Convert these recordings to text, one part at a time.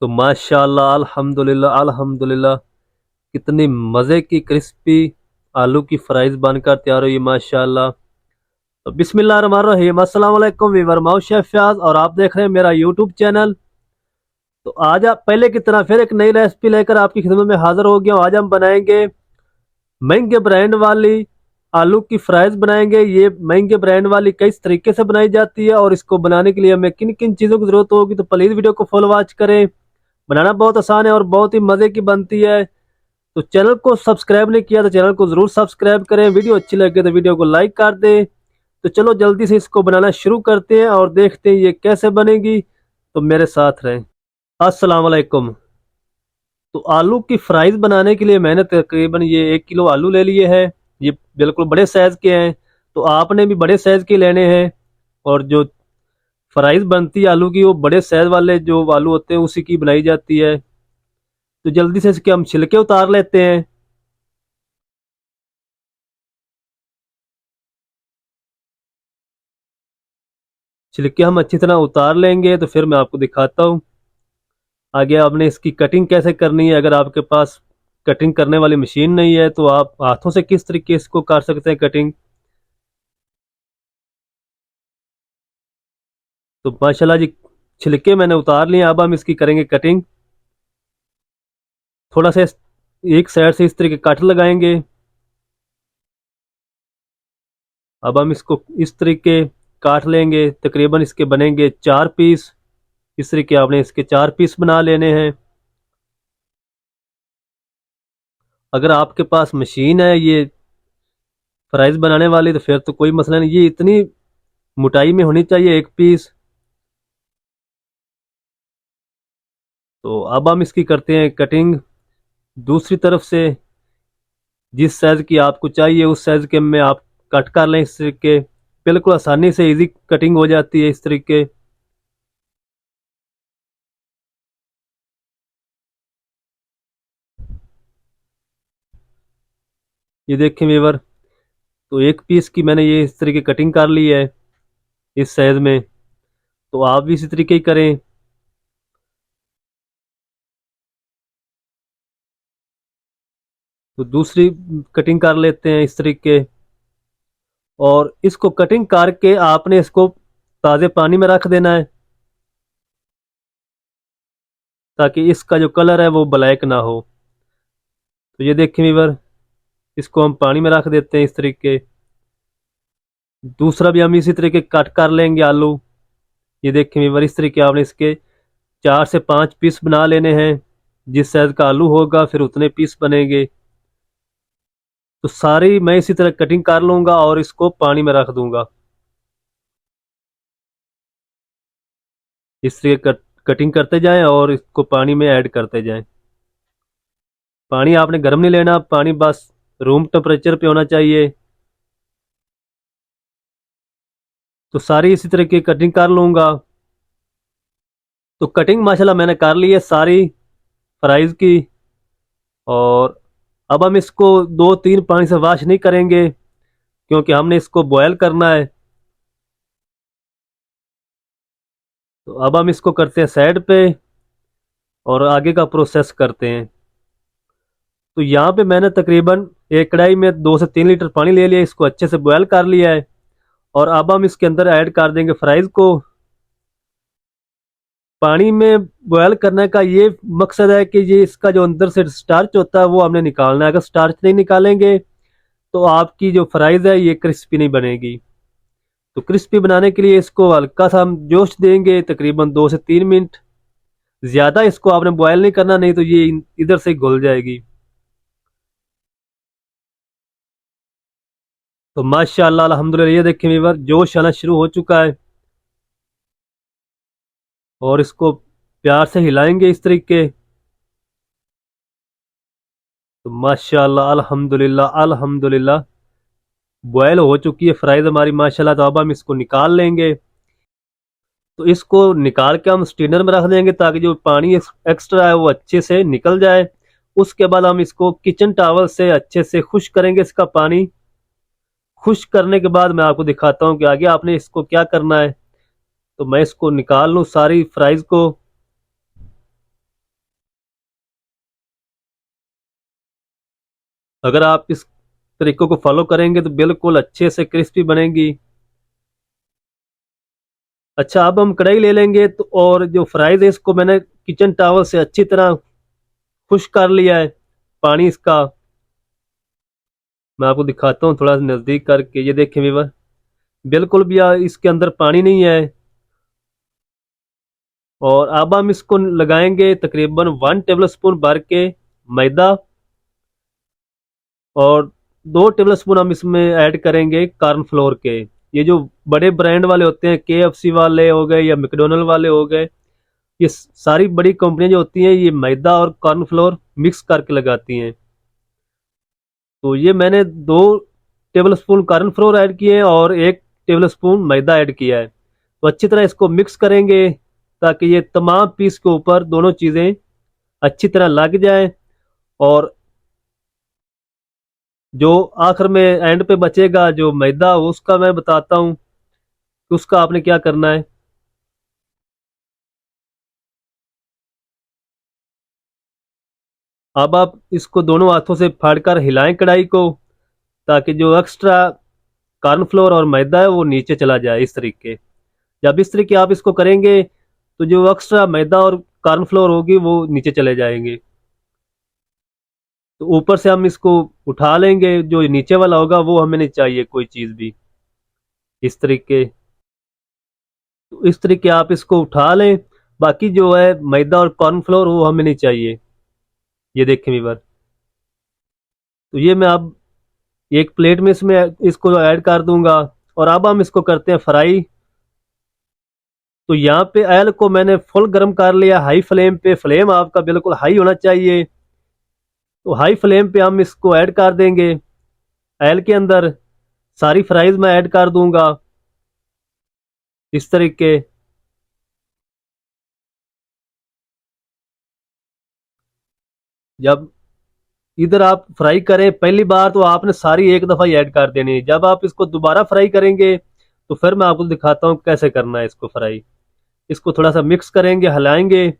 तो माशाल्लाह अल्हम्दुलिल्लाह अल्हम्दुलिल्लाह कितनी मज़े की क्रिस्पी आलू की फ्राइज बनकर तैयार हुई माशाल्लाह। तो बिस्मिल्लाहिर्रहमानिर्रहीम, अस्सलाम वालेकुम वीवर, मैं हूं शेफ फयाज और आप देख रहे हैं मेरा यूट्यूब चैनल। तो आज आप पहले की तरह फिर एक नई रेसिपी लेकर आपकी खिदमत में हाजिर हो गया हूं। आज हम बनाएंगे महंगे ब्रांड वाली आलू की फ्राइज बनाएंगे। ये महंगे ब्रांड वाली कई तरीके से बनाई जाती है और इसको बनाने के लिए हमें किन किन चीज़ों की ज़रूरत होगी, तो प्लीज़ वीडियो को फुल वॉच करें। बनाना बहुत आसान है और बहुत ही मज़े की बनती है। तो चैनल को सब्सक्राइब नहीं किया तो चैनल को जरूर सब्सक्राइब करें। वीडियो अच्छी लगे तो वीडियो को लाइक कर दें। तो चलो जल्दी से इसको बनाना शुरू करते हैं और देखते हैं ये कैसे बनेगी। तो मेरे साथ रहें। अस्सलाम वालेकुम। तो आलू की फ्राइज बनाने के लिए मैंने तकरीबन ये 1 किलो आलू ले लिए हैं। ये बिल्कुल बड़े साइज के हैं, तो आपने भी बड़े साइज के लेने हैं। और जो फ्राइज बनती है आलू की, वो बड़े साइज वाले जो आलू होते हैं उसी की बनाई जाती है। तो जल्दी से इसके हम छिलके उतार लेते हैं। छिलके हम अच्छी तरह उतार लेंगे तो फिर मैं आपको दिखाता हूँ आगे आपने इसकी कटिंग कैसे करनी है। अगर आपके पास कटिंग करने वाली मशीन नहीं है तो आप हाथों से किस तरीके इसको कर सकते हैं कटिंग। तो माशाल्लाह जी, छिलके मैंने उतार लिए। अब हम इसकी करेंगे कटिंग। थोड़ा सा एक साइड से इस तरीके कट लगाएंगे। अब हम इसको इस तरीके काट लेंगे। तकरीबन इसके बनेंगे 4 पीस। इस तरीके आपने इसके 4 पीस बना लेने हैं। अगर आपके पास मशीन है ये फ्राइज बनाने वाली तो फिर तो कोई मसला नहीं। ये इतनी मोटाई में होनी चाहिए एक पीस। तो अब हम इसकी करते हैं कटिंग दूसरी तरफ से। जिस साइज की आपको चाहिए उस साइज के में आप कट कर लें इस तरीके। बिल्कुल आसानी से इजी कटिंग हो जाती है इस तरीके। ये देखें व्यूअर, तो एक पीस की मैंने ये इस तरीके कटिंग कर ली है इस साइज में। तो आप भी इसी तरीके ही करें। तो दूसरी कटिंग कर लेते हैं इस तरीके। और इसको कटिंग करके आपने इसको ताज़े पानी में रख देना है ताकि इसका जो कलर है वो ब्लैक ना हो। तो ये देखें व्यूअर, इसको हम पानी में रख देते हैं इस तरीके। दूसरा भी हम इसी तरीके कट कर लेंगे आलू। ये देखें व्यूअर, इस तरीके आपने इसके 4 से 5 पीस बना लेने हैं। जिस साइज का आलू होगा फिर उतने पीस बनेंगे। तो सारी मैं इसी तरह कटिंग कर लूंगा और इसको पानी में रख दूंगा। इस तरीके कटिंग करते जाएं और इसको पानी में ऐड करते जाएं। पानी आपने गर्म नहीं लेना, पानी बस रूम टेम्परेचर पे होना चाहिए। तो सारी इसी तरह की कटिंग कर लूंगा। तो कटिंग माशाल्लाह मैंने कर ली है सारी फ्राइज की। और अब हम इसको 2-3 पानी से वॉश नहीं करेंगे क्योंकि हमने इसको बॉयल करना है। तो अब हम इसको करते हैं साइड पे और आगे का प्रोसेस करते हैं। तो यहाँ पे मैंने तकरीबन एक कढ़ाई में 2 से 3 लीटर पानी ले लिया, इसको अच्छे से बॉयल कर लिया है। और अब हम इसके अंदर ऐड कर देंगे फ्राइज को। पानी में बॉयल करने का ये मकसद है कि ये इसका जो अंदर से स्टार्च होता है वो हमने निकालना है। अगर स्टार्च नहीं निकालेंगे तो आपकी जो फ्राइज है ये क्रिस्पी नहीं बनेगी। तो क्रिस्पी बनाने के लिए इसको हल्का सा हम जोश देंगे, तकरीबन 2 से 3 मिनट। ज़्यादा इसको आपने बॉयल नहीं करना, नहीं तो ये इधर से घुल जाएगी। तो माशाअल्लाह अल्हम्दुलिल्लाह, ये देखें व्यूअर, जोश आना शुरू हो चुका है। और इसको प्यार से हिलाएंगे इस तरीके। तो माशाअल्लाह अल्हम्दुलिल्लाह अल्हम्दुलिल्लाह बॉयल हो चुकी है फ्राइज हमारी माशाल्लाह। तो अब हम इसको निकाल लेंगे। तो इसको निकाल के हम स्टीनर में रख देंगे ताकि जो पानी एक्स्ट्रा है वो अच्छे से निकल जाए। उसके बाद हम इसको किचन टावल से अच्छे से खुश करेंगे इसका पानी। खुश करने के बाद मैं आपको दिखाता हूँ कि आगे आपने इसको क्या करना है। तो मैं इसको निकाल लूँ सारी फ्राइज को। अगर आप इस तरीकों को फॉलो करेंगे तो बिल्कुल अच्छे से क्रिस्पी बनेगी। अच्छा, अब हम कढ़ाई ले लेंगे तो, और जो फ्राइज है इसको मैंने किचन टॉवल से अच्छी तरह खुश कर लिया है पानी इसका। मैं आपको दिखाता हूँ थोड़ा नजदीक करके, ये देखें व्यूअर, बिल्कुल भी इसके अंदर पानी नहीं है। और अब हम इसको लगाएंगे तकरीबन 1 टेबल स्पून भर के मैदा, और 2 टेबल स्पून हम इसमें ऐड करेंगे कॉर्नफ्लोर के। ये जो बड़े ब्रांड वाले होते हैं, KFC वाले हो गए या मैकडोनल्ड वाले हो गए, ये सारी बड़ी कंपनियां जो होती हैं ये मैदा और कॉर्नफ्लोर मिक्स करके लगाती हैं। तो ये मैंने 2 टेबल स्पून कॉर्नफ्लोर ऐड किए हैं और 1 टेबल स्पून मैदा ऐड किया है। तो अच्छी तरह इसको मिक्स करेंगे ताकि ये तमाम पीस के ऊपर दोनों चीज़ें अच्छी तरह लग जाए। और जो आखिर में एंड पे बचेगा जो मैदा, उसका मैं बताता हूँ कि उसका आपने क्या करना है। अब आप इसको दोनों हाथों से फाड़कर हिलाएं कढ़ाई को, ताकि जो एक्स्ट्रा कॉर्नफ्लोर और मैदा है वो नीचे चला जाए इस तरीके। जब इस तरीके आप इसको करेंगे तो जो एक्स्ट्रा मैदा और कॉर्नफ्लोर होगी वो नीचे चले जाएंगे। तो ऊपर से हम इसको उठा लेंगे, जो नीचे वाला होगा वो हमें नहीं चाहिए कोई चीज़ भी, इस तरीके। तो इस तरीके आप इसको उठा लें, बाकी जो है मैदा और कॉर्नफ्लोर वो हमें नहीं चाहिए। ये देखें वीवर, तो ये मैं अब एक प्लेट में इसमें इसको ऐड कर दूंगा। और अब हम इसको करते हैं फ्राई। तो यहाँ पे ऑयल को मैंने फुल गर्म कर लिया हाई फ्लेम पे। फ्लेम आपका बिल्कुल हाई होना चाहिए। तो हाई फ्लेम पे हम इसको ऐड कर देंगे। ऑयल के अंदर सारी फ्राइज मैं ऐड कर दूंगा इस तरीके। जब इधर आप फ्राई करें पहली बार तो आपने सारी एक दफ़ा ही ऐड कर देनी है। जब आप इसको दोबारा फ्राई करेंगे तो फिर मैं आपको दिखाता हूँ कैसे करना है इसको फ्राई। इसको थोड़ा सा मिक्स करेंगे, हिलाएंगे,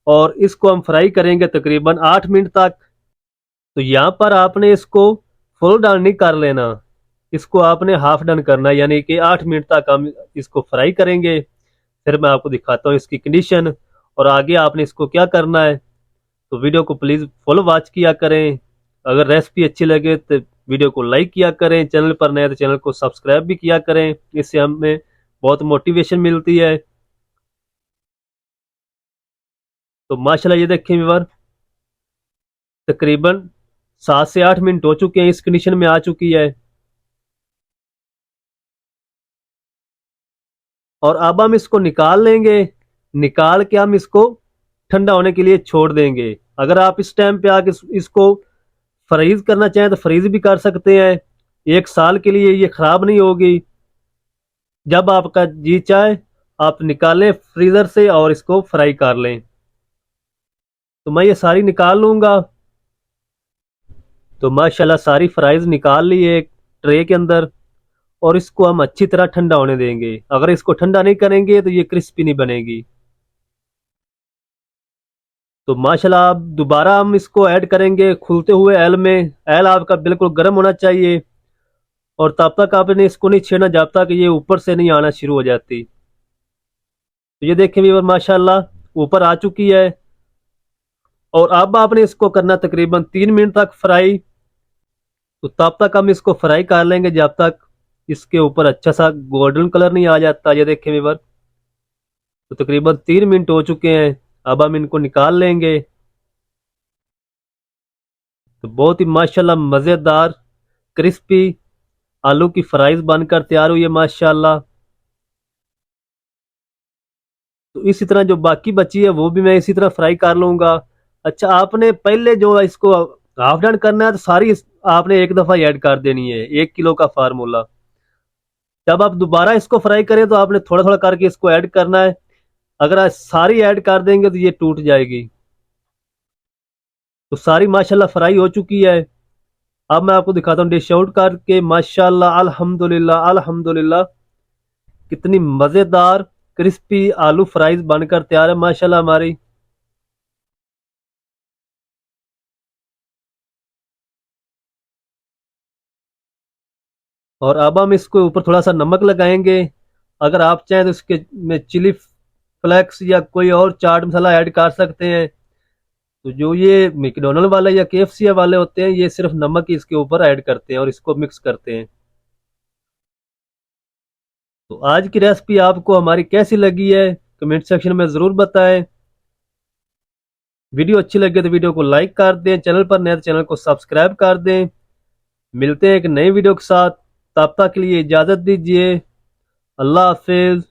और इसको हम फ्राई करेंगे तकरीबन 8 मिनट तक। तो यहाँ पर आपने इसको फुल डन नहीं कर लेना, इसको आपने हाफ डन करना है, यानी कि 8 मिनट तक हम इसको फ्राई करेंगे। फिर मैं आपको दिखाता हूँ इसकी कंडीशन और आगे आपने इसको क्या करना है। तो वीडियो को प्लीज़ फुल वॉच किया करें। अगर रेसिपी अच्छी लगे तो वीडियो को लाइक किया करें, चैनल पर नए तो चैनल को सब्सक्राइब भी किया करें, इससे हमें बहुत मोटिवेशन मिलती है। तो माशाल्लाह ये देखें व्यूअर, तकरीबन 7 से 8 मिनट हो चुके हैं, इस कंडीशन में आ चुकी है। और अब हम इसको निकाल लेंगे। निकाल के हम इसको ठंडा होने के लिए छोड़ देंगे। अगर आप इस टाइम पे आके इसको फ्रीज करना चाहें तो फ्रीज भी कर सकते हैं। 1 साल के लिए ये खराब नहीं होगी। जब आपका जी चाहे आप निकालें फ्रीजर से और इसको फ्राई कर लें। तो मैं ये सारी निकाल लूंगा। तो माशाल्लाह सारी फ्राइज निकाल ली एक ट्रे के अंदर, और इसको हम अच्छी तरह ठंडा होने देंगे। अगर इसको ठंडा नहीं करेंगे तो ये क्रिस्पी नहीं बनेगी। तो माशाल्लाह अब दोबारा हम इसको ऐड करेंगे खुलते हुए एल में। एल आपका बिल्कुल गर्म होना चाहिए, और तब तक आपने इसको नहीं छेड़ना जब तक ये ऊपर से नहीं आना शुरू हो जाती। तो ये देखें व्यूअर, माशाल्लाह ऊपर आ चुकी है। और अब आपने इसको करना तकरीबन 3 मिनट तक फ्राई। तो तब तक हम इसको फ्राई कर लेंगे जब तक इसके ऊपर अच्छा सा गोल्डन कलर नहीं आ जाता। ये देखें व्यूअर, तो तकरीबन 3 मिनट हो चुके हैं। अब हम इनको निकाल लेंगे। तो बहुत ही माशाल्लाह मज़ेदार क्रिस्पी आलू की फ्राइज बनकर तैयार हुई है माशाल्लाह। तो इसी तरह जो बाकी बची है वो भी मैं इसी तरह फ्राई कर लूंगा। अच्छा, आपने पहले जो इसको हाफ डन करना है तो सारी आपने एक दफ़ा ऐड कर देनी है, 1 किलो का फार्मूला। जब आप दोबारा इसको फ्राई करें तो आपने थोड़ा थोड़ा करके इसको ऐड करना है। अगर आज सारी ऐड कर देंगे तो ये टूट जाएगी। तो सारी माशाल्लाह फ्राई हो चुकी है। अब मैं आपको दिखाता हूँ डिश आउट करके। माशाल्लाह अल्हम्दुलिल्लाह अल्हम्दुलिल्लाह, कितनी मज़ेदार क्रिस्पी आलू फ्राइज बनकर तैयार है माशाल्लाह हमारी। और अब हम इसको ऊपर थोड़ा सा नमक लगाएंगे। अगर आप चाहें तो इसके में चिली फ्लेक्स या कोई और चाट मसाला ऐड कर सकते हैं। तो जो ये मैकडोनल्ड वाले या केएफसी वाले होते हैं, ये सिर्फ नमक ही इसके ऊपर ऐड करते हैं और इसको मिक्स करते हैं। तो आज की रेसिपी आपको हमारी कैसी लगी है, कमेंट सेक्शन में ज़रूर बताएं। वीडियो अच्छी लगे तो वीडियो को लाइक कर दें, चैनल पर नए तो चैनल को सब्सक्राइब कर दें। मिलते हैं एक नई वीडियो के साथ, तब तक के लिए इजाज़त दीजिए। अल्लाह हाफिज़।